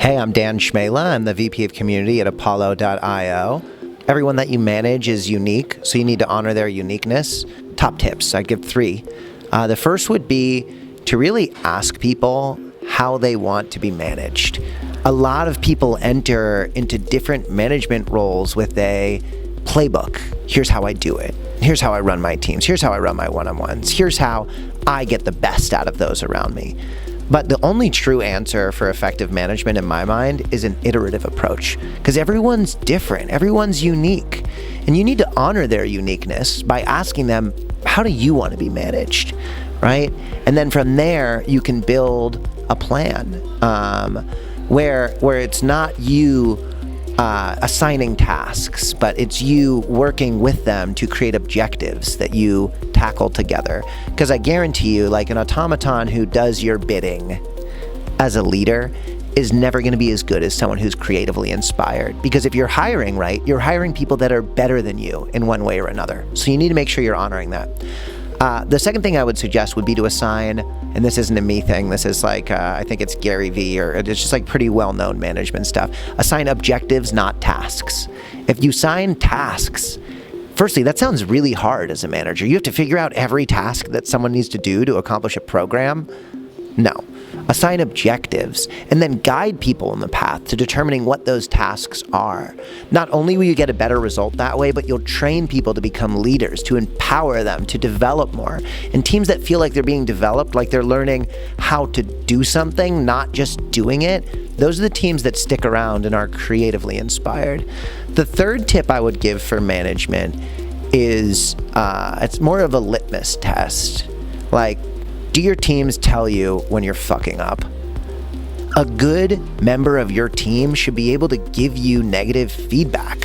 Hey, I'm Dan Cmejla. I'm the VP of Community at Apollo.io. Everyone that you manage is unique, so you need to honor their uniqueness. Top tips, I'd give 3. The first would be to really ask people how they want to be managed. A lot of people enter into different management roles with a playbook. Here's how I do it. Here's how I run my teams. Here's how I run my one-on-ones. Here's how I get the best out of those around me. But the only true answer for effective management in my mind is an iterative approach, because everyone's different, everyone's unique, and you need to honor their uniqueness by asking them, how do you want to be managed, right? And then from there, you can build a plan where it's not you assigning tasks, but it's you working with them to create objectives that you tackle together. Because I guarantee you, like an automaton who does your bidding as a leader is never going to be as good as someone who's creatively inspired. Because if you're hiring right, you're hiring people that are better than you in one way or another. So you need to make sure you're honoring that. The second thing I would suggest would be to assign, and this isn't a me thing, this is like, I think it's Gary Vee, or it's just like pretty well-known management stuff. Assign objectives, not tasks. If you assign tasks, firstly, that sounds really hard as a manager. You have to figure out every task that someone needs to do to accomplish a program. No. Assign objectives and then guide people on the path to determining what those tasks are. Not only will you get a better result that way, but you'll train people to become leaders, to empower them, to develop more. And teams that feel like they're being developed, like they're learning how to do something, not just doing it, those are the teams that stick around and are creatively inspired. The third tip I would give for management is it's more of a litmus test. Like, do your teams tell you when you're fucking up? A good member of your team should be able to give you negative feedback.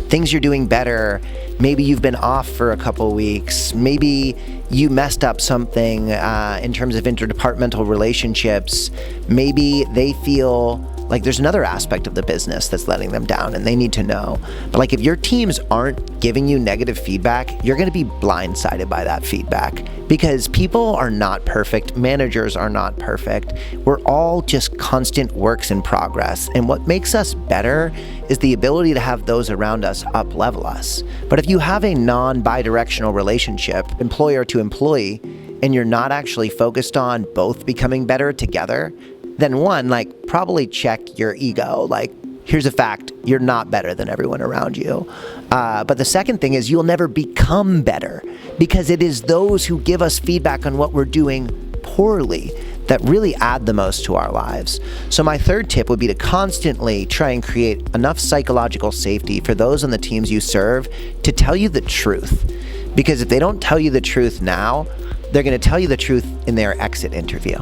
Things you're doing better. Maybe you've been off for a couple weeks. Maybe you messed up something in terms of interdepartmental relationships. Maybe they feel like there's another aspect of the business that's letting them down and they need to know. But like if your teams aren't giving you negative feedback, you're going to be blindsided by that feedback, because people are not perfect. Managers are not perfect. We're all just constant works in progress. And what makes us better is the ability to have those around us up level us. But if you have a non-bidirectional relationship, employer to employee, and you're not actually focused on both becoming better together, then one, like, probably check your ego. Like, here's a fact, you're not better than everyone around you. But the second thing is you'll never become better, because it is those who give us feedback on what we're doing poorly that really add the most to our lives. So my third tip would be to constantly try and create enough psychological safety for those on the teams you serve to tell you the truth. Because if they don't tell you the truth now, they're going to tell you the truth in their exit interview.